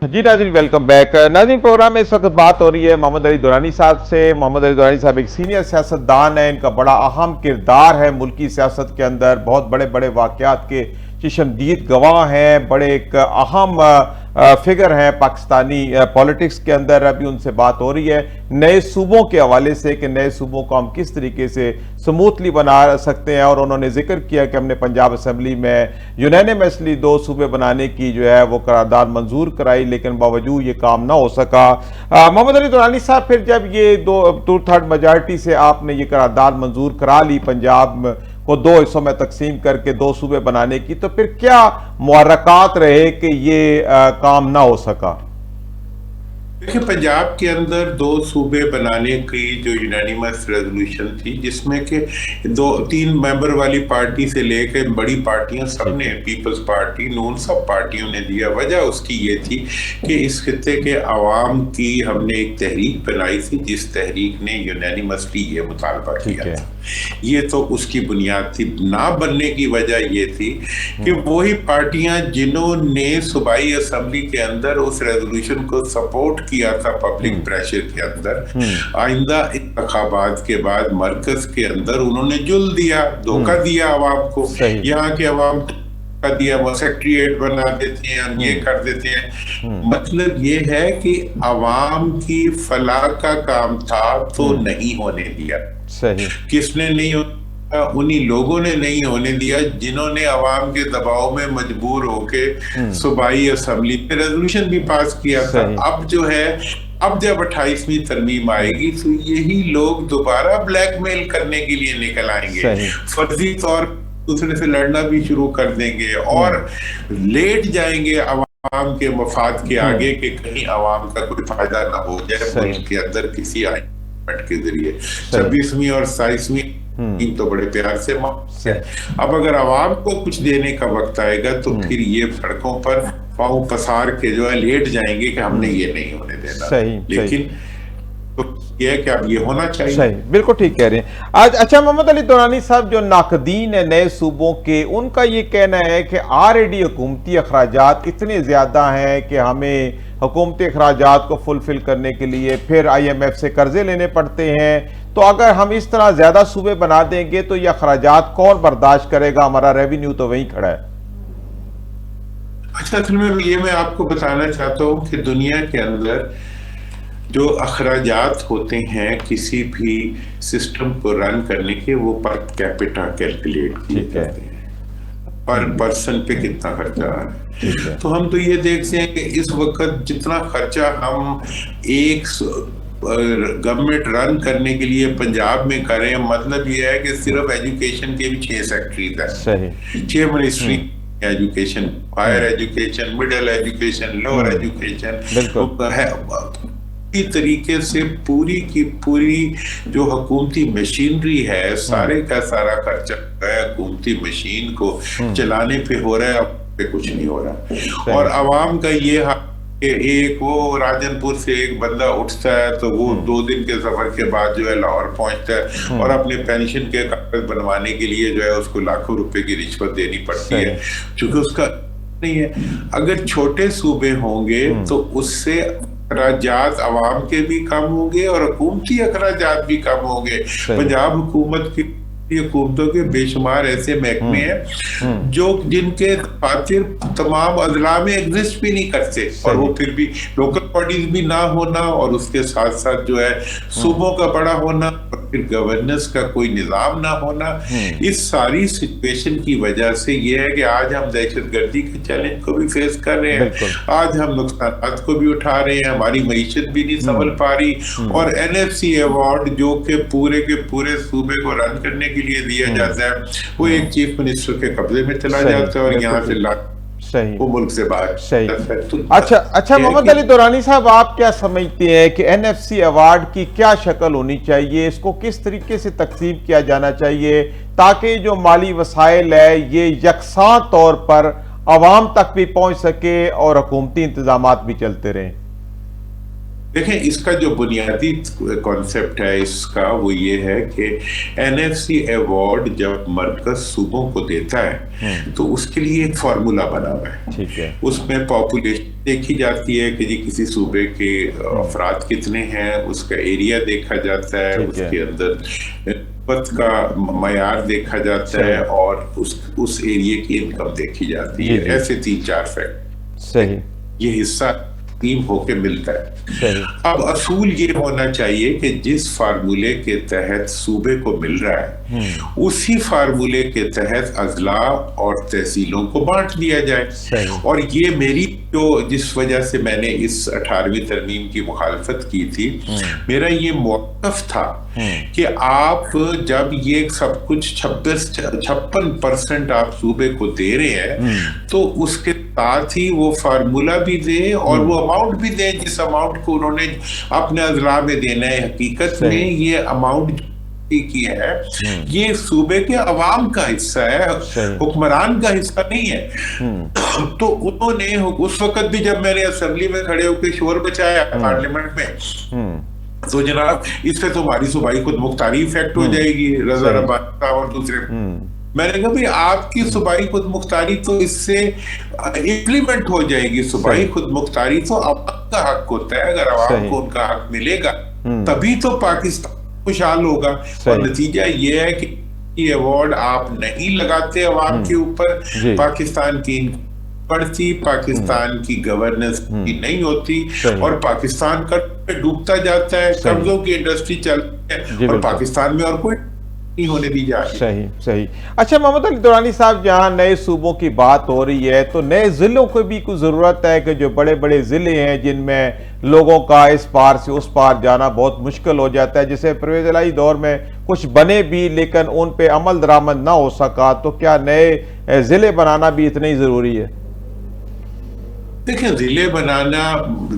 जी नाज़रीन, welcome back. नाज़रीन, programme में इस वक्त बात हो रही है मोहम्मद अली दुरानी साहब से। मोहम्मद अली दुरानी साहब एक सीनियर सियासतदान है, इनका बड़ा अहम किरदार है मुल्की सियासत के अंदर। बहुत बड़े बड़े वाक़यात के चशमदीद गवाह हैं, बड़े एक अहम फिगर हैं पाकिस्तानी पॉलिटिक्स के अंदर। अभी उनसे बात हो रही है नए सूबों के हवाले से कि नए सूबों को हम किस तरीके से स्मूथली बना सकते हैं, और उन्होंने जिक्र किया कि हमने पंजाब असम्बली में यूनानिमसली 2 सूबे बनाने की जो है वो करारदाद मंजूर कराई, लेकिन बावजूद ये काम ना हो सका। मोहम्मद अली दुरानी साहब, फिर जब ये 2/3 मेजॉरिटी से आपने ये करारदाद मंजूर करा ली पंजाब को 2 हिस्सों में तकसीम करके 2 सूबे बनाने की, तो फिर क्या मुहर्रकात रहे कि ये काम ना हो सका? देखिए, पंजाब के अंदर 2 सूबे बनाने की जो यूनानिमस रेजोल्यूशन थी, जिसमें कि 2-3 मेंबर वाली पार्टी से लेकर बड़ी पार्टियां सबने, पीपल्स पार्टी, नून, सब पार्टियों ने दिया। वजह उसकी ये थी कि इस खित्ते के अवाम की हमने एक तहरीक बनाई थी, जिस तहरीक ने यूनानिमसली ये मुतालबा किया था। ये तो उसकी बुनियाद थी। ना बनने की वजह ये थी कि वही पार्टियां जिन्होंने सूबाई असम्बली के अंदर उस रेजोल्यूशन को सपोर्ट किया था पब्लिक प्रेशर के अंदर, आइंदा इंतखाबात के बाद मरकज के अंदर उन्होंने जुल दिया, धोखा दिया अवाम को। यहाँ के अवाम दिया, वो सेक्रेटरीट बना देते हैं, ये कर देते हैं। मतलब ये है कि अवाम की फलाह का काम था तो नहीं होने दिया। सही। किसने नहीं होने, उन्हीं लोगों ने नहीं होने दिया जिन्होंने अवाम के दबाव में मजबूर होके सूबाई असम्बली में रेजोल्यूशन भी पास किया था। अब जो है, अब जब 28वीं तरमीम आएगी तो यही लोग दोबारा ब्लैकमेल करने के लिए निकल आएंगे, फर्जी तौर दूसरे से लड़ना भी शुरू कर देंगे और लेट जाएंगे अवाम के मफाद के आगे कि कहीं अवाम का कोई फायदा ना हो जाए मुल्क के अंदर किसी आइन के जरिए। 26वीं और 27वीं तो बड़े प्यार से अब अगर अवाम को कुछ देने का वक्त आएगा तो फिर ये सड़कों पर पाँव पसार के जो है लेट जाएंगे कि हमने ये नहीं होने देना। लेकिन तो ये है कि अब ये होना चाहिए। सही, बिल्कुल ठीक कह रहे हैं आज। अच्छा, मोहम्मद अली दुरानी साहब जो नाकदीन है नए सूबों के, उनका ये कहना है कि ऑलरेडी हुकूमती अखराजात इतने ज्यादा हैं कि हमें हुकूमती अखराजात को फुलफिल करने के लिए फिर IMF से कर्जे लेने पड़ते हैं। तो अगर हम इस तरह ज्यादा सूबे बना देंगे तो ये अखराजात कौन बर्दाश्त करेगा? हमारा रेवेन्यू तो वहीं खड़ा है। अच्छा, असल में ये मैं आपको बताना चाहता हूँ कि दुनिया के अंदर जो अखराजात होते हैं किसी भी सिस्टम को रन करने के, वो पर कैपिटा कैलकुलेट किए जाते हैं, पर पर्सन पे कितना खर्चा आ रहा है। तो हम तो ये देखते हैं कि इस वक्त जितना खर्चा हम एक गवर्नमेंट रन करने के लिए पंजाब में करें, मतलब ये है कि सिर्फ एजुकेशन के भी 6 सेक्टरीज हैं, 6 ministry, education, higher education, middle education, lower education है। तरीके से पूरी की पूरी जो हुकूमती मशीनरी है, सारे का सारा खर्चा है हुकूमती मशीन को चलाने पे हो रहा है, अब पे कुछ नहीं हो रहा। और अवाम का ये एक वो राजनपुर से एक बंदा उठता है तो वो 2 दिन के सफर के बाद जो है लाहौर पहुंचता है और अपने पेंशन के कागज बनवाने के लिए जो है उसको लाखों रुपए की रिश्वत देनी पड़ती है, क्योंकि उसका नहीं है। अगर छोटे सूबे होंगे तो उससे अखराजात अवाम के भी कम होंगे और हुकूमती अखराजात भी कम होंगे। पंजाब हुकूमत की हुकूमतों के बेशुमार ऐसे महकमे हैं जो जिनके खातिर तमाम अजला में एग्जिस्ट भी नहीं करते, और वो फिर भी लोकल बॉडीज भी ना होना और उसके साथ साथ जो है सूबों का बड़ा होना और फिर गवर्नेंस का कोई निजाम ना होना। इस सारी सिचुएशन की वजह से ये है कि आज हम दहशतगर्दी के चैलेंज को भी फेस कर रहे हैं, आज हम नुकसान को भी उठा रहे हैं, हमारी मईशत भी नहीं संभल पा रही। और NFC अवार्ड जो कि पूरे के पूरे सूबे को रन करने के लिए दिया जाता है, वो एक चीफ मिनिस्टर के कब्जे में चला जाता है और यहाँ से वो मुल्क से बाहर। सही। अच्छा मोहम्मद अली दुरानी साहब, आप क्या समझते हैं कि NFC अवार्ड की क्या शक्ल होनी चाहिए? इसको किस तरीके से तकसीम किया जाना चाहिए ताकि जो माली वसाइल है ये यकसां तौर पर अवाम तक भी पहुंच सके और हुकूमती इंतजामात भी चलते रहें? دیکھیں اس کا جو بنیادی کانسیپٹ ہے اس کا وہ یہ ہے کہ این ایف سی ایوارڈ جب مرکز صوبوں کو دیتا ہے تو اس کے لیے ایک فارمولا بنا ہوا ہے. ٹھیک ہے. اس میں پاپولیشن دیکھی جاتی ہے کہ جی کسی صوبے کے افراد کتنے ہیں، اس کا ایریا دیکھا جاتا ہے، اس کے اندر نسبت کا معیار دیکھا جاتا ہے، اور اس ایریا کی انکم دیکھی جاتی ہے. ایسے 3-4 فیکٹ صحیح یہ حصہ ہو کے ملتا ہے. اب اصول یہ ہونا چاہیے کہ جس فارمولے کے تحت صوبے کو مل رہا ہے اسی فارمولے کے تحت اضلاع اور تحصیلوں کو بانٹ دیا جائے. اور یہ میری جو جس وجہ سے میں نے اس 18ویں ترمیم کی مخالفت کی تھی، میرا یہ موقف تھا کہ آپ جب یہ سب کچھ 56% آپ صوبے کو دے رہے ہیں تو اس کے ساتھ ہی وہ فارمولا بھی دیں اور وہ اماؤنٹ بھی دیں جس اماؤنٹ کو انہوں نے اپنے اضلاع میں دینا ہے. حقیقت میں یہ اماؤنٹ کی ہے یہ صوبے کے عوام کا حصہ ہے، حکمران کا حصہ نہیں ہے. تو انہوں نے اس وقت بھی جب میں نے اسمبلی میں کھڑے ہو کے شور بچایا پارلیمنٹ میں، تو جناب اس سے تو ہماری صوبائی خود مختاری افیکٹ ہو جائے گی. رضا ربانی صاحب اور دوسرے، میں نے کہا بھئی آپ کی صوبائی خود مختاری تو اس سے امپلیمنٹ ہو جائے گی. صوبائی خود مختاری تو عوام کا حق ہوتا ہے، اگر عوام کو ان کا حق ملے گا تبھی تو پاکستان خوشحال ہوگا. اور نتیجہ یہ ہے کہ یہ ایوارڈ آپ نہیں لگاتے عوام کے اوپر، پاکستان کی پڑتی، پاکستان کی گورننس کی نہیں ہوتی، اور پاکستان کا ڈوبتا جاتا ہے، قرضوں کی انڈسٹری چلتی ہے، اور پاکستان میں اور کوئی نہیں ہونے دی جا رہی. صحیح. اچھا محمد علی درانی صاحب، جہاں نئے صوبوں کی بات ہو رہی ہے تو نئے ضلعوں کو بھی کوئی ضرورت ہے کہ جو بڑے بڑے ضلع ہیں جن میں لوگوں کا اس پار سے اس پار جانا بہت مشکل ہو جاتا ہے، جیسے پرویز الہی دور میں کچھ بنے بھی لیکن ان پہ عمل درآمد نہ ہو سکا، تو کیا نئے ضلع بنانا بھی اتنا ہی ضروری ہے؟ دیکھیں ضلع بنانا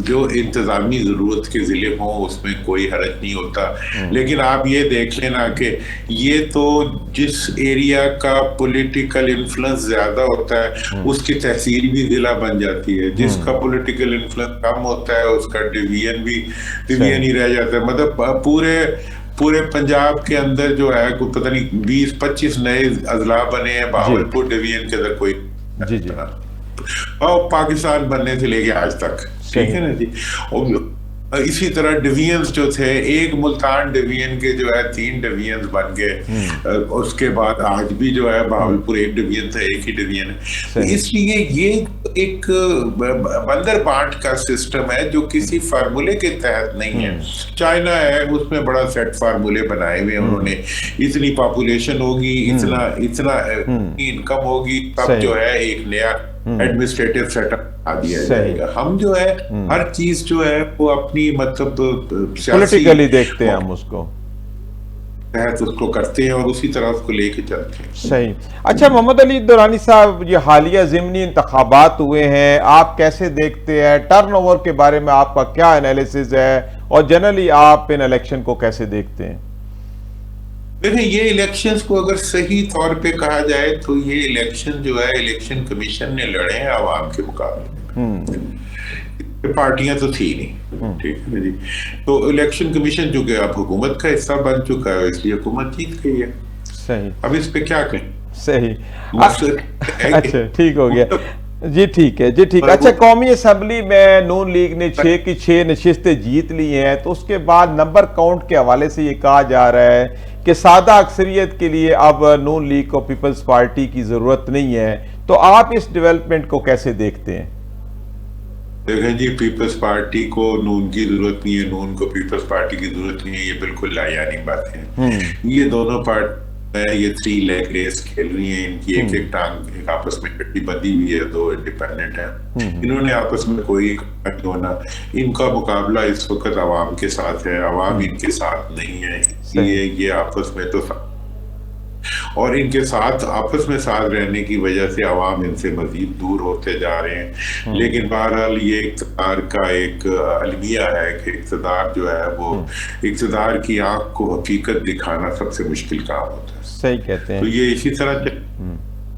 جو انتظامی ضرورت کے ضلع ہوں اس میں کوئی حرج نہیں ہوتا، لیکن آپ یہ دیکھ لینا کہ یہ تو جس ایریا کا پولیٹیکل انفلوئنس زیادہ ہوتا ہے اس کی تحصیل بھی ضلع بن جاتی ہے، جس کا پولیٹیکل انفلوئنس کم ہوتا ہے اس کا ڈویژن بھی ڈویژن ہی رہ جاتا ہے. مطلب پورے پنجاب کے اندر جو ہے پتہ نہیں 20-25 نئے اضلاع بنے ہیں بہاولپور ڈویژن کے اندر کوئی اور پاکستان بننے سے لے کے آج تک. ٹھیک ہے نا جی. اسی طرح ڈویژنز جو تھے، ایک ملتان ڈویژن کے جو ہے 3 ڈویژنز بن گئے، اس کے بعد آج بھی جو ہے بہاولپور ایک ڈویژن تھا، ایک ہی ڈویژن ہے. اس لیے یہ ایک بندر بانٹ کا سسٹم ہے جو کسی فارمولے کے تحت نہیں ہے. چائنا ہے، اس میں بڑا سیٹ فارمولے بنائے ہوئے انہوں نے، اتنی پاپولیشن ہوگی، اتنا انکم ہوگی، تب جو ہے ایک نیا ایڈمنسٹریٹو سیٹ اپ آ دیا جائے گا. ہم جو ہے ہر چیز جو ہے وہ اپنی مطلب پولیٹیکلی دیکھتے ہیں، ہم اس کو تحت اس کو کرتے ہیں اور اسی طرح اس کو لے کے چلتے ہیں. صحیح. اچھا محمد علی درانی صاحب، یہ حالیہ ضمنی انتخابات ہوئے ہیں، آپ کیسے دیکھتے ہیں؟ ٹرن اوور کے بارے میں آپ کا کیا انالیسز ہے، اور جنرلی آپ ان الیکشن کو کیسے دیکھتے ہیں؟ دیکھیں یہ الیکشنز کو اگر صحیح طور پہ کہا جائے تو یہ الیکشن جو ہے الیکشن کمیشن نے لڑے ہیں عوام کے مقابلے میں، پارٹیاں تو تھی نہیں. ٹھیک ہے جی. تو الیکشن کمیشن جو کہ اب حکومت کا حصہ بن چکا ہے، اس لیے حکومت جیت گئی ہے. صحیح. اب اس پہ کیا کہیں. صحیح. اچھا ٹھیک ہو گیا جی. ٹھیک ہے جی. ٹھیک. اچھا قومی اسمبلی میں نون لیگ نے 6 کی 6 نشستیں جیت لی ہیں، تو اس کے بعد نمبر کاؤنٹ کے حوالے سے یہ کہا جا رہا ہے کہ سادہ اکثریت کے لیے اب نون لیگ کو پیپلز پارٹی کی ضرورت نہیں ہے، تو آپ اس ڈیولپمنٹ کو کیسے دیکھتے ہیں؟ دیکھیں جی، پیپلز پارٹی کو نون کی ضرورت نہیں ہے، نون کو پیپلز پارٹی کی ضرورت نہیں ہے، یہ بالکل لایعنی بات ہے. یہ دونوں پارٹی یہ 3 لیگ ریس کھیل رہی ہیں، ان کی ایک ٹانگ ایک آپس میں گٹی بندی ہوئی ہے، 2 انڈیپینڈنٹ ہیں، انہوں نے آپس میں کوئی نہیں ہونا. ان کا مقابلہ اس وقت عوام کے ساتھ ہے، عوام ان کے ساتھ نہیں ہے، یہ آپس میں تو اور ان کے ساتھ آپس میں ساتھ رہنے کی وجہ سے عوام ان سے مزید دور ہوتے جا رہے ہیں. لیکن بہرحال یہ اقتدار کا ایک المیہ ہے کہ اقتدار جو ہے وہ اقتدار کی آنکھ کو حقیقت دکھانا سب سے مشکل کام ہوتا ہے. صحیح کہتے ہیں. تو یہ اسی طرح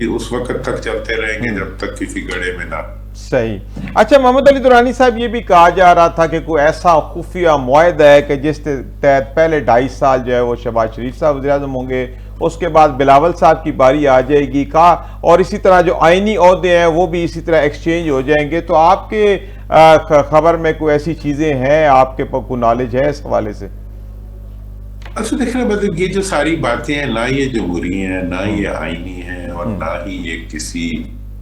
اس وقت تک چلتے رہیں گے جب تک کسی گڑھے میں نہ. सही। अच्छा, मोहम्मद अली दुरानी साहब, ये भी कहा जा रहा था कि कोई ऐसा खुफिया मुआहदा है कि जिस तहत पहले 2.5 साल जो है वो शहबाज शरीफ साहब वज़ीर-ए-आज़म होंगे, उसके बाद बिलावल साहब की बारी आ जाएगी का, और इसी तरह जो आईनी ओहदे हैं वो भी इसी तरह एक्सचेंज हो जाएंगे। तो आपके खबर में कोई ऐसी चीज़ें हैं, आपके पास कोई नॉलेज है इस हवाले से? अच्छा देखना, मतलब ये जो सारी बातें हैं, ना ये जमहूरी हैं, ना ये आईनी है, और ना ही ये किसी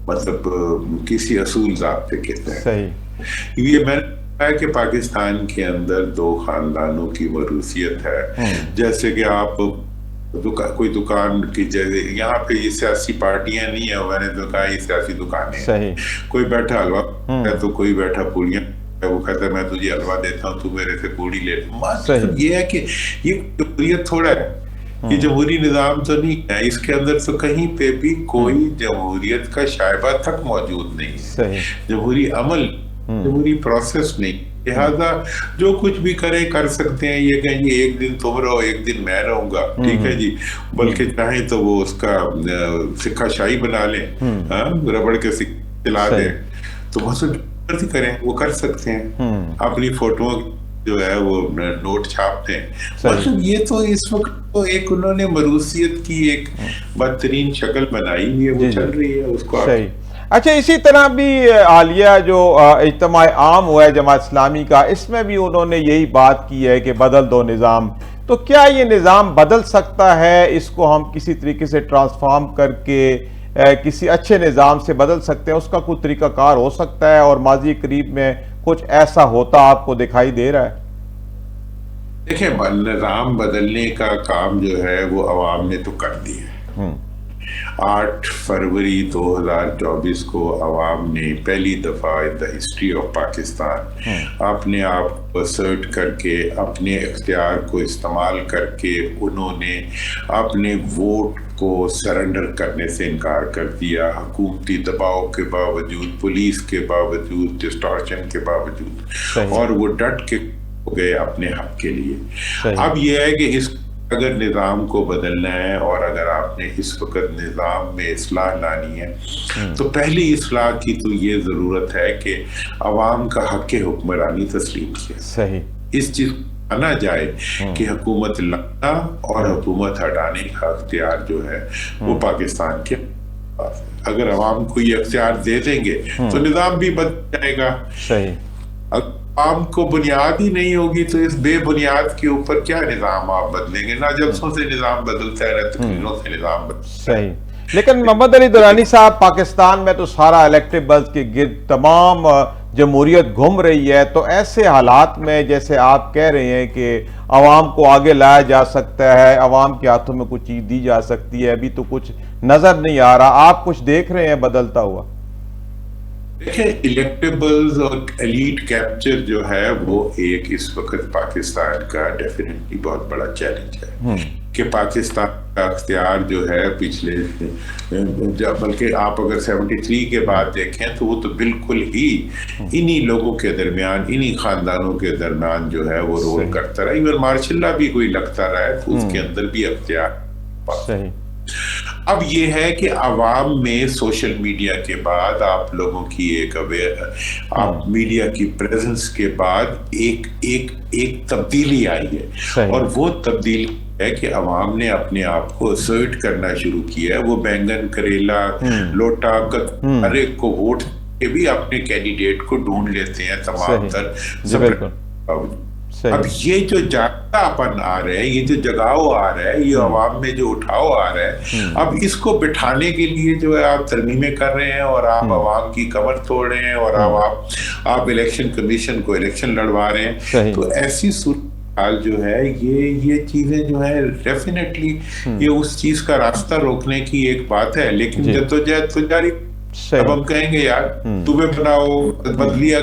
मतलब किसी असूल ज़ाब्ते के तहत। सही। ये मैंने कहा कि पाकिस्तान के अंदर 2 खानदानों की मरूसियत है। जैसे कि आप कोई दुकान की, जैसे यहाँ पे ये सियासी पार्टियां नहीं है, मैंने तो कहा ये सियासी दुकानें हैं। कोई बैठा हलवा है तो कोई बैठा पूड़ियाँ, वो कहता है मैं तुझे हलवा देता हूँ, तू मेरे से पूड़ी ले। मतलब ये है कि ये जमहूरियत थोड़ा है, ये जमहूरी निज़ाम तो नहीं है, इसके अंदर तो कहीं पे भी कोई जमहूरियत का शायबा तक मौजूद नहीं है। जमहूरी अमल, जमहूरी प्रोसेस नहीं, लिहाजा जो कुछ भी कर सकते हैं। ये कहेंगे एक दिन तुम रहो, एक दिन मैं रहूंगा, ठीक है जी, बल्कि चाहे तो वो उसका सिक्का शाही बना लें, रबड़ के सिक्के चला दें, तो बहुत करें, वो कर सकते हैं। अपनी फोटो जो है वो नोट छापते हैं। मतलब ये तो इस वक्त तो एक उन्होंने मरूसियत की एक बदतरीन शक्ल बनाई हुई है, वो चल रही है उसको। सही। अच्छा, इसी तरह भी हालिया जो इज्तिमा आम हुआ है जमात इस्लामी का, इसमें भी उन्होंने यही बात की है कि बदल दो निज़ाम। तो क्या ये निज़ाम बदल सकता है? इसको हम किसी तरीके से ट्रांसफॉर्म करके किसी अच्छे निज़ाम से बदल सकते हैं? उसका कोई तरीकाकार हो सकता है, और माजी करीब में कुछ ऐसा होता आपको दिखाई दे रहा है? देखिए, निज़ाम बदलने का काम जो है वो अवाम ने तो कर दिया है। 8 फरवरी 2024 को अवाम ने पहली दफ़ा in the history of Pakistan अपने आप को असर्ट करके, अपने इख्तियार को इस्तेमाल करके, उन्होंने अपने वोट को सरेंडर करने से इनकार कर दिया। हुकूमती दबाव के बावजूद, पुलिस के बावजूद, डिस्टॉर्शन के बावजूद, और वो डट के हो गए अपने हक के लिए। अब यह है कि इस अगर निज़ाम को बदलना है, और अगर आपने इस वक्त निज़ाम में इस्लाह लानी है, तो पहली इस्लाह की तो ये ज़रूरत है कि अवाम का हक़ हुक्मरानी तस्लीम किया। सही। इस चीज़ माना जाए कि हुकूमत लाना और हुकूमत हटाने का अख्तियार जो है वो पाकिस्तान के पास है। अगर अवाम को ये अख्तियार दे देंगे तो निज़ाम भी बदल जाएगा। सही। आम को बुनियाद ही नहीं होगी तो इस बेबुनियाद के ऊपर क्या निज़ाम आप बदलेंगे? ना जलसों से निज़ाम बदलता है, ना तकरीरों से निज़ाम बदलता है। सही। लेकिन मोहम्मद अली दुरानी साहब, पाकिस्तान में तो सारा इलेक्टेबल्स के गिर्द तमाम जमहूरियत घूम रही है, तो ऐसे हालात में जैसे आप कह रहे हैं कि अवाम को आगे लाया जा सकता है, अवाम के हाथों में कुछ चीज़ दी जा सकती है, अभी तो कुछ नज़र नहीं आ रहा। आप कुछ देख रहे हैं बदलता हुआ? देखिए, इलेक्टेबल्स और एलीट कैप्चर जो है वो एक इस वक्त पाकिस्तान का डेफिनेटली बहुत बड़ा चैलेंज है कि पाकिस्तान का अख्तियार जो है पिछले, बल्कि आप अगर 73 के बाद देखें तो वो तो बिल्कुल ही इन्हीं लोगों के दरमियान, इन्हीं खानदानों के दरमियान जो है वो रोल करता रहा। इवन मार्शल्ला भी कोई लगता रहा है तो उसके अंदर भी अख्तियार। सही। अब ये है कि अवाम में सोशल मीडिया के बाद आप लोगों की एक आप मीडिया की प्रेजेंस के बाद एक तब्दीली आई है, और वो तब्दीली है कि अवाम ने अपने आप को असर्ट करना शुरू किया है। वो बैंगन, करेला, लोटा, हर एक को वोट के भी अपने कैंडिडेट को ढूंढ लेते हैं तमाम तर। अब ये जो जागतापन आ रहा है, ये जो जगाव आ रहा है, ये अवाम में जो उठाव आ रहा है, अब इसको बिठाने के लिए जो है आप तरमीमें कर रहे हैं, और आप अवाम की कमर तोड़ रहे हैं, और आप इलेक्शन कमीशन को इलेक्शन लड़वा रहे हैं। तो ऐसी हाल जो है ये चीजें जो है डेफिनेटली ये उस चीज का रास्ता रोकने की एक बात है, लेकिन जद्दोजहद तो जारी। अब हम कहेंगे यार तुम्हें बनाओ, बदलिया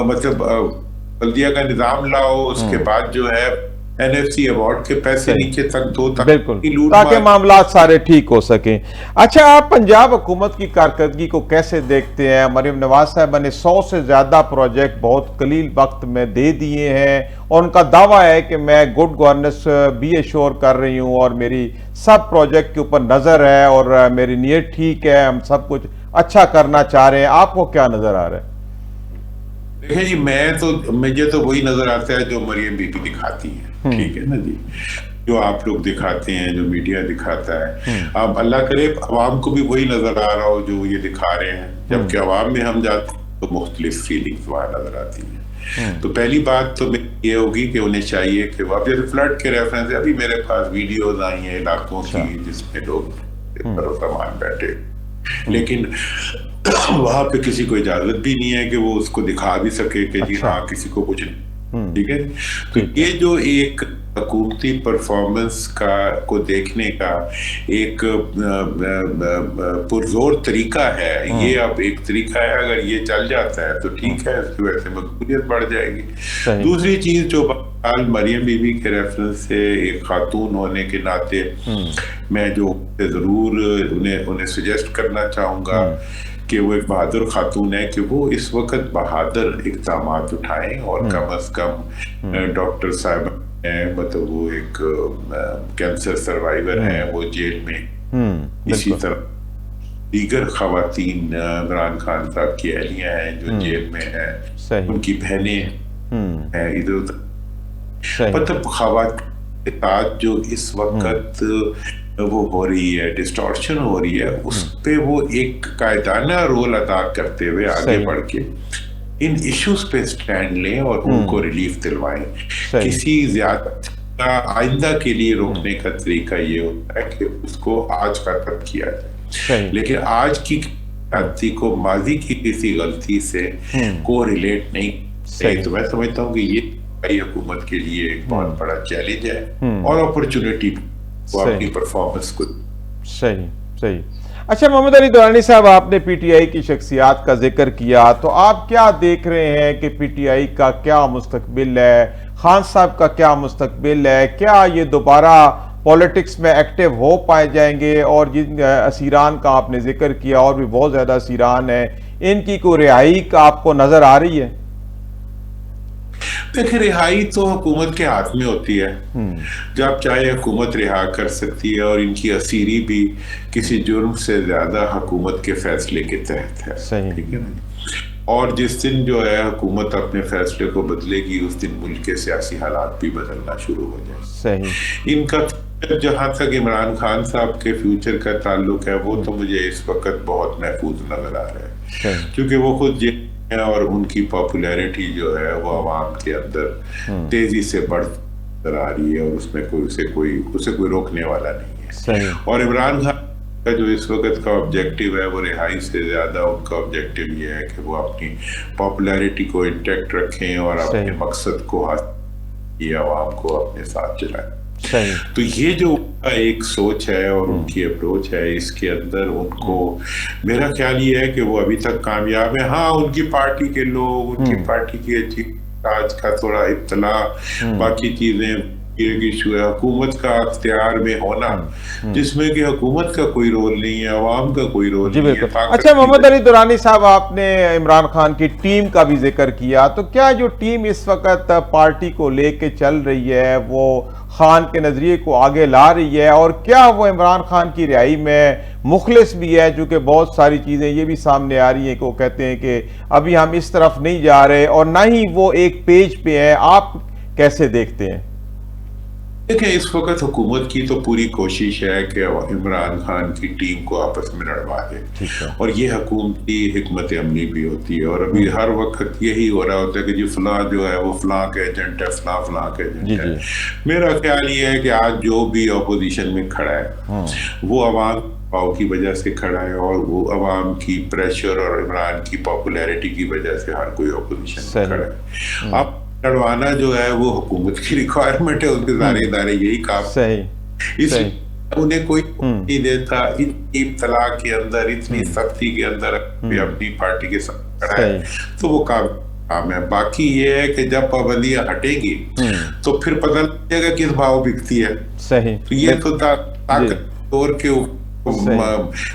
मतलब बल्दिया का निज़ाम लाओ, उसके बाद जो है NFC अवार्ड के पैसे नीचे तक दो बिल्कुल, ताकि लूट ताकि मार। मामलात सारे ठीक हो सकें। अच्छा, आप पंजाब हुकूमत की कारकर्दगी को कैसे देखते हैं? मरीम नवाज साहबा ने 100 से ज्यादा प्रोजेक्ट बहुत कलील वक्त में दे दिए हैं और उनका दावा है कि मैं गुड गवर्नेंस भी एश्योर कर रही हूं और मेरी सब प्रोजेक्ट के ऊपर नजर है और मेरी नीयत ठीक है, हम सब कुछ अच्छा करना चाह रहे हैं। आपको क्या नजर आ रहा है? देखिए जी, मुझे तो वही नजर आता है जो मरियम बीबी दिखाती है, ठीक है ना जी, जो आप लोग दिखाते हैं, जो मीडिया दिखाता है। अब अल्लाह करे अवाम को भी वही नजर आ रहा हो जो ये दिखा रहे हैं, जबकि अवाम में हम जाते हैं तो मुख्तलिफ फीलिंग्स वहां नजर आती हैं। तो पहली बात तो ये होगी कि उन्हें चाहिए कि वो, जैसे फ्लड के रेफरेंस है, अभी मेरे पास वीडियोज आई हैं इलाकों की जिसमें लोग सामान बैठे, लेकिन वहां पे किसी को इजाजत भी नहीं है कि वो उसको दिखा भी सके कि जी हाँ किसी को कुछ नहीं, ठीक है। तो ये जो एक हुकूमती परफॉर्मेंस को देखने का एक पुरजोर तरीका है, ये अब एक तरीका है, अगर ये चल जाता है तो ठीक है, इसकी वजह से मकबूलियत बढ़ जाएगी। दूसरी चीज जो मरियम बीबी के रेफरेंस से एक खातून होने के नाते मैं जो जरूर उन्हें सजेस्ट करना चाहूंगा कि वो एक बहादुर खातून है कि वो इस वक्त बहादुर इक़दाम उठाएं और कम अज कम डॉक्टर साहब है, मतलब वो एक कैंसर सर्वाइवर है, वो जेल में, इसी तरह दीगर खवातीन इमरान खान साहब की अहलियां हैं जो जेल में हैं, उनकी बहनें हैं इधर उधर, मतलब खवातीन के साथ जो इस वक्त वो हो रही है, डिस्टॉर्शन हो रही है, उस पे वो एक कायदाना रोल अदा करते हुए आगे बढ़ के इन इश्यूज पे स्टैंड लें और उनको रिलीफ दिलवाएं। किसी ज्यादा आइंदा के लिए रोकने का तरीका ये होता है कि उसको आज खत्म किया जाए, लेकिन आज की गलती को माजी की किसी गलती से को रिलेट नहीं। तो मैं समझता हूँ कि ये हुकूमत के लिए एक बहुत बड़ा चैलेंज है और अपॉर्चुनिटी वो अपनी परफॉर्मेंस को। सही। अच्छा मोहम्मद अली दुरानी साहब, आपने पीटीआई की शख्सियात का जिक्र किया, तो आप क्या देख रहे हैं कि पीटीआई का क्या मुस्तकबिल है, खान साहब का क्या मुस्तकबिल है? क्या ये दोबारा पॉलिटिक्स में एक्टिव हो पाए जाएंगे? और जिन असीरान का आपने जिक्र किया, और भी बहुत ज्यादा असीरान है, इनकी कोई रिहाई का आपको नजर आ रही है? देखिए, रिहाई तो हुकूमत के हाथ में होती है, जब चाहे हुकूमत रिहा कर सकती है, और इनकी असीरी भी किसी जुर्म से ज्यादा हुकूमत के फैसले के तहत है, ठीक है ना। और जिस दिन जो है हुकूमत अपने फैसले को बदलेगी, उस दिन मुल्क के सियासी हालात भी बदलना शुरू हो जाए। इनका जहां तक इमरान खान साहब के फ्यूचर का ताल्लुक है, वो तो मुझे इस वक्त बहुत महफूज नजर आ रहा है, क्योंकि वो खुद और उनकी पॉपुलैरिटी जो है वो आवाम के अंदर तेजी से बढ़ आ रही है, और उसमें उसे कोई रोकने वाला नहीं है। और इमरान खान का जो इस वक्त का ऑब्जेक्टिव है, वो रिहाई से ज्यादा उनका ऑब्जेक्टिव ये है कि वो अपनी पॉपुलैरिटी को इंटैक्ट रखें और अपने मकसद को ये आवाम को अपने साथ चलाएं। तो ये जो एक सोच है और उनकी अप्रोच है, इसके अंदर उनको, मेरा ख्याल ये है कि वो अभी तक कामयाब है। हाँ, उनकी पार्टी के लोग, उनकी पार्टी की आज का थोड़ा इत्तला, बाकी चीजें इशू है हुकूमत का अख्तियार में होना, जिसमें कि हुकूमत का कोई रोल नहीं है, अवाम का कोई रोल नहीं है। अच्छा मोहम्मद अली दुरानी साहब, आपने इमरान खान की टीम का भी जिक्र किया, तो क्या जो टीम इस वक्त पार्टी को लेके चल रही है वो खान के नजरिए को आगे ला रही है, और क्या वो इमरान खान की रिहाई में मुखलिस भी है? चूंकि बहुत सारी चीजें ये भी सामने आ रही हैं कि वो कहते हैं कि अभी हम इस तरफ नहीं जा रहे, और ना ही वो एक पेज पे है। आप कैसे देखते हैं? देखिए, इस वक्त हुकूमत की तो पूरी कोशिश है कि इमरान खान की टीम को आपस में लड़वा दे, और ये हुकूमती हिकमत अमली भी होती है। और अभी हर वक्त यही हो रहा होता है कि जी फलां जो है वो फलां का एजेंट है, फलां का एजेंट है। मेरा ख्याल ये है कि आज जो भी अपोजिशन में खड़ा है वो अवाम की वजह से खड़ा है, और वो अवाम की प्रेशर और इमरान की पॉपुलैरिटी की वजह से हर कोई अपोजिशन में खड़ा है। अब लड़वाना जो है वो हुकूमत की रिक्वायरमेंट है, उनके सारे इदारे यही काम, इसलिए उन्हें कोई नहीं देता। इतनी तलाक के अंदर, इतनी सख्ती के अंदर अपनी पार्टी के साथ खड़ा है, तो वो काम باقی یہ ہے کہ جب پابندیاں ہٹیں گی تو پھر پتہ لگے گا کس بھاؤ بکتی ہے. صحیح. تو یہ تو طاقت طور کے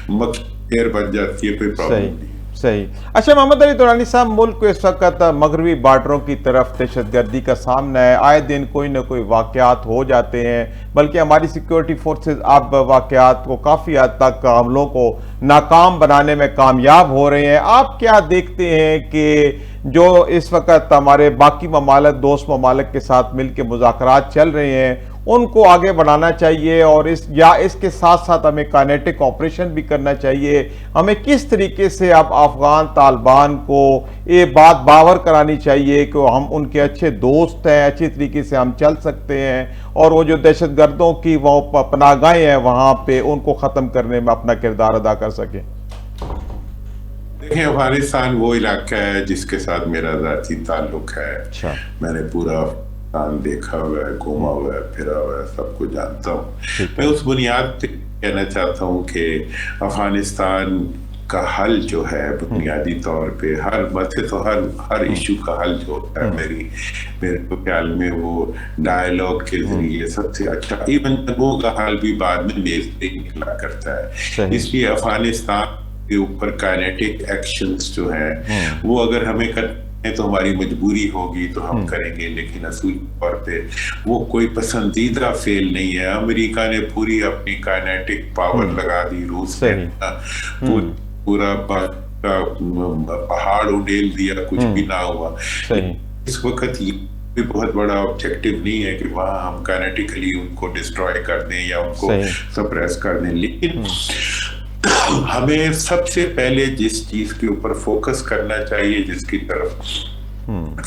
مکیر بن جاتی ہے, کوئی پرابلم نہیں. صحیح. اچھا محمد علی درانی صاحب, ملک کو اس وقت مغربی بارڈروں کی طرف دہشت گردی کا سامنا ہے, آئے دن کوئی نہ کوئی واقعات ہو جاتے ہیں, بلکہ ہماری سیکیورٹی فورسز اب واقعات کو کافی حد تک حملوں کو ناکام بنانے میں کامیاب ہو رہے ہیں. آپ کیا دیکھتے ہیں کہ جو اس وقت ہمارے باقی ممالک, دوست ممالک کے ساتھ مل کے مذاکرات چل رہے ہیں, ان کو آگے بڑھانا چاہیے, اور اس کے ساتھ ساتھ ہمیں کائنیٹک آپریشن بھی کرنا چاہیے؟ ہمیں کس طریقے سے اب افغان طالبان کو یہ بات باور کرانی چاہیے کہ ہم ان کے اچھے دوست ہیں, اچھی طریقے سے ہم چل سکتے ہیں, اور وہ جو دہشت گردوں کی وہ پناہ گاہیں ہیں وہاں پہ ان کو ختم کرنے میں اپنا کردار ادا کر سکیں؟ دیکھیں, افغانستان وہ علاقہ ہے جس کے ساتھ میرا ذاتی تعلق ہے. اچھا. میں نے پورا دیکھا ہوا ہے, گھوما ہوا ہے, پھرا ہوا ہے, سب کو جانتا ہوں. میں اس بنیاد پہ کہنا چاہتا ہوں کہ افغانستان کا حل جو ہے بنیادی طور پہ ہر مسئلے تو ہر ایشو کا حل جو ہوتا ہے میرے خیال میں وہ ڈائیلاگ کے ذریعے سب سے اچھا, ایون جنگوں کا حل بھی بعد میں میز پہ نکلا کرتا ہے. اس لیے افغانستان کے اوپر کائنیٹک ایکشنز جو ہیں وہ اگر ہمیں کرتے ہیں تو ہماری مجبوری ہوگی تو ہم کریں گے, لیکن اصول طور پہ وہ کوئی پسندیدہ فیل نہیں ہے. امریکہ نے پوری اپنی کائنیٹک پاور لگا دی, روس نے پورا پہاڑ اڈیل دیا, کچھ بھی نہ ہوا. اس وقت یہ بھی بہت بڑا آبجیکٹو نہیں ہے کہ وہاں ہم کائنیٹیکلی ان کو ڈسٹروائے کر دیں یا ان کو سپریس کر دیں, لیکن ہمیں سب سے پہلے جس چیز کے اوپر فوکس کرنا چاہیے, جس کی طرف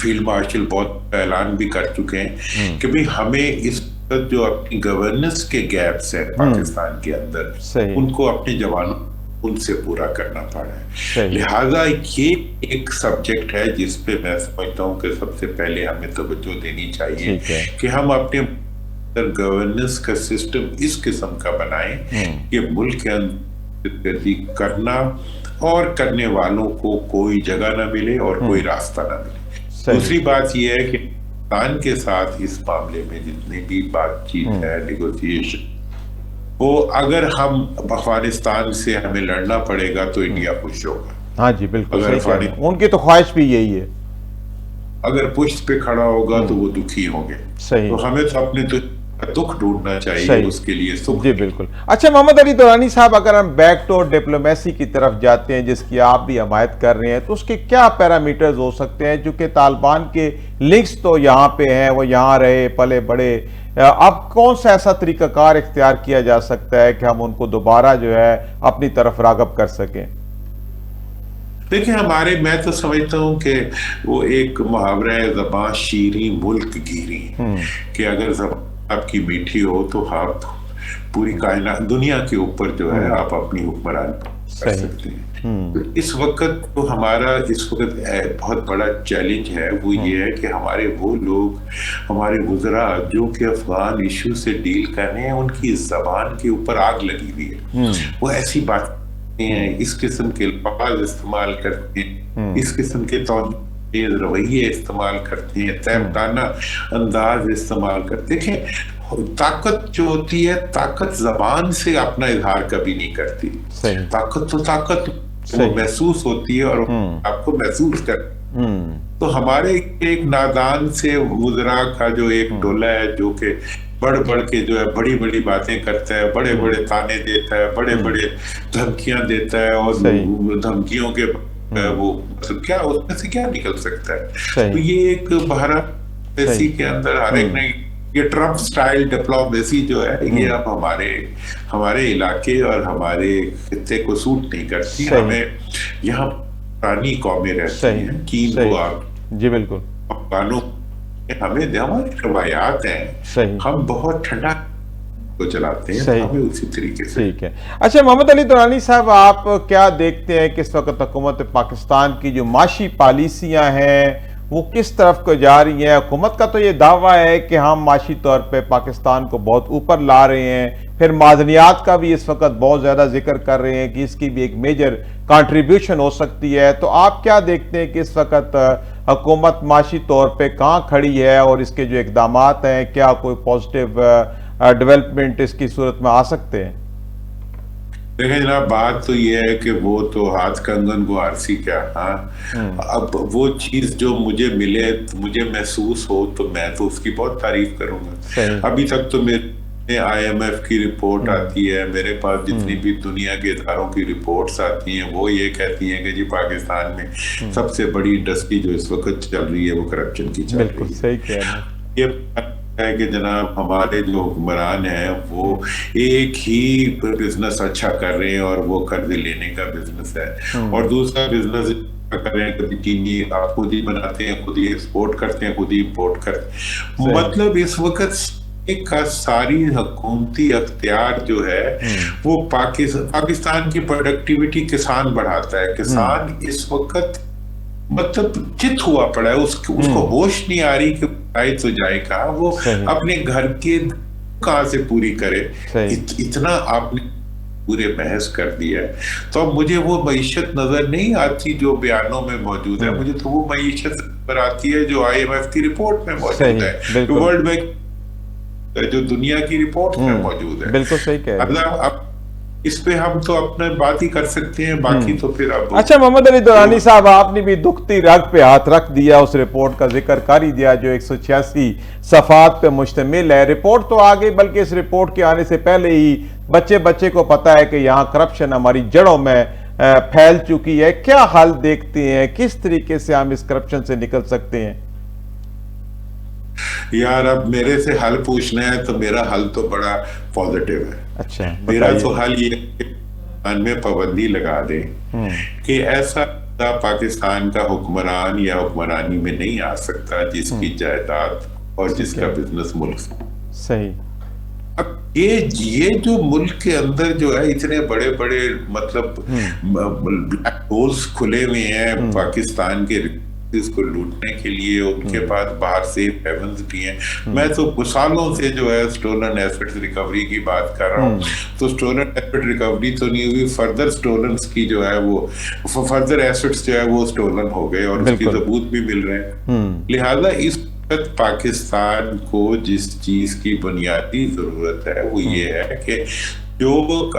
فیلڈ مارشل بہت اعلان بھی کر چکے ہیں کہ بھی ہمیں اس جو اپنی گورننس کے گیپس ہیں پاکستان کے اندر, ان کو اپنے جوانوں ان سے پورا کرنا پڑا ہے. لہٰذا یہ ایک سبجیکٹ ہے جس پہ میں سمجھتا ہوں کہ سب سے پہلے ہمیں توجہ دینی چاہیے کہ ہم اپنے گورننس کا سسٹم اس قسم کا بنائیں کہ ملک کے اندر گردی کرنا اور کرنے والوں کو کوئی جگہ نہ ملے اور کوئی راستہ نہ ملے. دوسری بات یہ ہے کہ پاکستان کے ساتھ اس معاملے میں جتنی بھی بات چیت ہے, نیگوسیشن, وہ اگر ہم افغانستان سے ہمیں لڑنا پڑے گا تو انڈیا خوش ہوگا. ہاں جی بالکل, ان کی تو خواہش بھی یہی ہے. اگر پشت پہ کھڑا ہوگا تو وہ دکھی ہوں گے. تو ہمیں تو اپنے تو دکھ ڈھونڈنا چاہیے اس کے لیے. جی بالکل. اچھا محمد علی درانی صاحب, اگر ہم بیک ڈور ڈپلومیسی کی طرف جاتے ہیں جس کی آپ بھی حمایت کر رہے ہیں, تو اس کے کیا پیرامیٹرز ہو سکتے ہیں؟ چونکہ طالبان کے لنکس تو یہاں پہ ہیں, وہ یہاں رہے پلے بڑے, اب کون سا ایسا طریقہ کار اختیار کیا جا سکتا ہے کہ ہم ان کو دوبارہ جو ہے اپنی طرف راغب کر سکیں؟ دیکھیں, میں تو سمجھتا ہوں کہ وہ ایک محاورہ ہے, زباں شیریں ملک گیری, کہ اگر زبان آپ کی میٹھی ہو تو آپ پوری کائنات دنیا کے اوپر جو ہے آپ اپنی حکمران کر سکتے ہیں. اس وقت تو ہمارا اس وقت بہت بڑا چیلنج ہے, وہ یہ ہے کہ ہمارے وہ لوگ, ہمارے وزراء جو کہ افغان ایشو سے ڈیل کر رہے ہیں, ان کی زبان کے اوپر آگ لگی ہوئی ہے. وہ ایسی بات ہیں, اس قسم کے الفاظ استعمال کرتے ہیں, اس قسم کے رویے استعمال کرتے ہیں, تیمتانہ انداز استعمال کرتے ہیں. دیکھیں, طاقت جو ہوتی ہے, طاقت زبان سے اپنا اظہار کبھی نہیں کرتی. طاقت تو طاقت وہ محسوس ہوتی ہے اور آپ کو محسوس کرتی. تو ہمارے ایک نادان سے وزراء کا جو ایک ڈولہ ہے جو کہ بڑھ کے جو ہے بڑی بڑی باتیں کرتا ہے, بڑے بڑے تانے دیتا ہے, بڑے بڑے دھمکیاں دیتا ہے, اور دھمکیوں کے وہ کیا اس میں سے کیا نکل سکتا ہے. تو یہ ایک بھارت کے اندر ہر ایک نے یہ ٹرمپ سٹائل ڈپلومیسی جو ہے یہ اب ہمارے علاقے اور ہمارے خطے کو سوٹ نہیں کرتی. ہمیں یہاں پرانی قومیں رہتی ہیں, چین کو آپ جی بالکل, افغانوں ہمیں ہماری روایات ہیں, ہم بہت ٹھنڈا کو چلاتے ہیں, ہمیں اسی طریقے سے. ٹھیک ہے. اچھا محمد علی درانی صاحب, آپ کیا دیکھتے ہیں کہ اس وقت حکومت پاکستان کی جو معاشی پالیسیاں ہیں وہ کس طرف کو جا رہی ہیں؟ حکومت کا تو یہ دعویٰ ہے کہ ہم معاشی طور پہ پاکستان کو بہت اوپر لا رہے ہیں, پھر معدنیات کا بھی اس وقت بہت زیادہ ذکر کر رہے ہیں کہ اس کی بھی ایک میجر کنٹریبیوشن ہو سکتی ہے. تو آپ کیا دیکھتے ہیں کہ اس وقت حکومت معاشی طور پہ کہاں کھڑی ہے اور اس کے جو اقدامات ہیں کیا کوئی پازیٹیو ڈیولپمنٹ اس کی صورت میں آ سکتے ہیں؟ دیکھیں جناب، بات تو یہ ہے کہ وہ تو ہاتھ کنگن کو آرسی کیا. ہاں، اب وہ چیز جو مجھے ملے، مجھے محسوس ہو، تو میں تو اس کی بہت تعریف کروں گا. ابھی تک تو میرے آئی ایم ایف کی رپورٹ آتی ہے، میرے پاس جتنی بھی دنیا کے اداروں کی رپورٹس آتی ہیں وہ یہ کہتی ہیں کہ جی پاکستان میں سب سے بڑی انڈسٹری جو اس وقت چل رہی ہے وہ کرپشن کی چل رہی ہے. بالکل صحیح کہہ رہے ہیں. یہ ہے کہ جناب ہمارے جو حکمران ہیں وہ ایک ہی بزنس اچھا کر رہے ہیں اور وہ قرض لینے کا بزنس ہے، اور دوسرا بزنس کر رہے ہیں کہ چینی آپ خود ہی بناتے ہیں، خود ہی ایکسپورٹ کرتے ہیں، خود ہی امپورٹ کرتے ہیں. مطلب اس وقت کا ساری حکومتی اختیار جو ہے وہ پاکستان کی پروڈکٹیوٹی کسان بڑھاتا ہے. کسان اس وقت مطلب چت ہوا پڑا ہے، اس کو ہوش نہیں آ رہی کہ آئے تو جائے کہاں، وہ اپنے گھر کے کہاں سے پوری کرے. اتنا آپ نے پورے بحث کر دیا ہے. تو اب مجھے وہ معیشت نظر نہیں آتی جو بیانوں میں موجود ہے، مجھے تو وہ معیشت نظر آتی ہے جو آئی ایم ایف کی رپورٹ میں موجود ہے، جو ورلڈ بینک، جو دنیا کی رپورٹ میں موجود ہے. بالکل صحیح کہہ رہے ہیں. اب اس پہ ہم تو اپنے بات ہی کر سکتے ہیں، باقی تو پھر اب. اچھا محمد علی درانی صاحب، آپ نے بھی دکھتی رگ پہ ہاتھ رکھ دیا، اس رپورٹ کا ذکر کر ہی دیا جو 186 صفحات پہ مشتمل ہے. رپورٹ تو آ گئی، بلکہ اس رپورٹ کے آنے سے پہلے ہی بچے کو پتا ہے کہ یہاں کرپشن ہماری جڑوں میں پھیل چکی ہے. کیا حل دیکھتے ہیں، کس طریقے سے ہم اس کرپشن سے نکل سکتے ہیں؟ یار اب میرے سے حل پوچھنا ہے تو میرا حل تو بڑا پازیٹیو ہے. اچھا، میرا تو حل یہ کہ پاکستان میں پابندی لگا دے کہ ایسا پاکستان کا حکمران یا حکمرانی میں نہیں آ سکتا جس کی جائیداد اور جس کا بزنس ملک سے. صحیح. اب یہ جو ملک کے اندر جو ہے اتنے بڑے بڑے مطلب بلیک ہولز کھلے ہوئے ہیں پاکستان کے اس کو لوٹنے کے لیے، ان کے پاس باہر سے ہیونز بھی ہیں. میں تو سالوں سے جو ہے سٹولن ایسٹس ریکوری کی بات کر رہا ہوں، تو سٹولن ایسٹ ریکوری تو نہیں ہوئی، فردر سٹولنز کی جو ہے وہ فردر ایسٹس جو ہے وہ سٹولن ہو گئے اور اس کی ثبوت بھی مل رہے ہیں. لہذا اس وقت پاکستان کو جس چیز کی بنیادی ضرورت ہے وہ یہ ہے کہ جو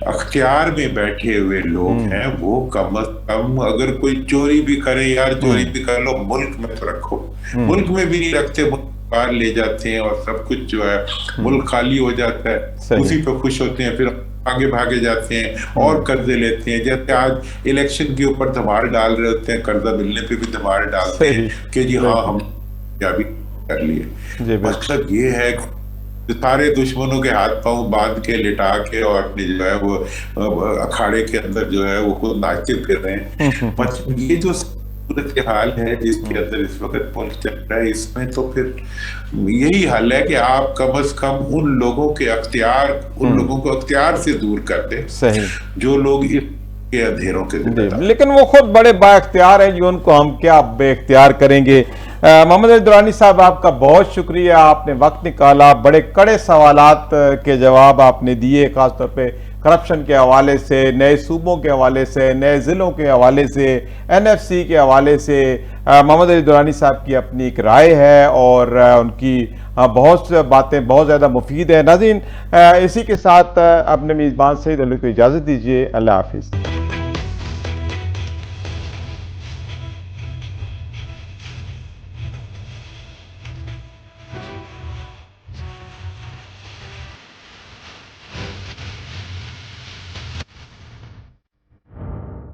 اختیار میں بیٹھے ہوئے لوگ ہیں وہ کم از کم اگر کوئی چوری بھی کرے، یار چوری بھی کر لو، ملک میں تو رکھو. ملک میں بھی نہیں رکھتے، ملک باہر لے جاتے ہیں اور سب کچھ جو ہے ملک خالی ہو جاتا ہے. اسی پہ خوش ہوتے ہیں، پھر آگے بھاگے جاتے ہیں اور قرضے لیتے ہیں. جیسے آج الیکشن کے اوپر دھماڑ ڈال رہے ہوتے ہیں، قرضہ ملنے پہ بھی دھماڑ ڈالتے ہیں کہ جی ہاں ہم کیا بھی کر لیے. مطلب یہ ہے سارے دشمنوں کے ہاتھ پاؤں باندھ کے لٹا کے اور اپنے جو ہے وہ اکھاڑے کے اندر جو ہے وہ خود ناچتے پھر رہے ہیں. یہ جو صورت حال ہے جس کے اندر اس وقت ملک چل رہا ہے، اس میں تو پھر یہی حل ہے کہ آپ کم از کم ان لوگوں کو اختیار سے دور کر دیں جو لوگ اس کے اندھیروں کے ذمہ. لیکن وہ خود بڑے با اختیار ہیں جو ان کو ہم کیا بے اختیار کریں گے. محمد علی درانی صاحب، آپ کا بہت شکریہ، آپ نے وقت نکالا، بڑے کڑے سوالات کے جواب آپ نے دیے، خاص طور پہ کرپشن کے حوالے سے، نئے صوبوں کے حوالے سے، نئے ضلعوں کے حوالے سے، NFC کے حوالے سے. محمد علی درانی صاحب کی اپنی ایک رائے ہے اور ان کی بہت باتیں بہت زیادہ مفید ہیں. ناظرین، اسی کے ساتھ اپنے میزبان سعید علی کو اجازت دیجیے. اللہ حافظ.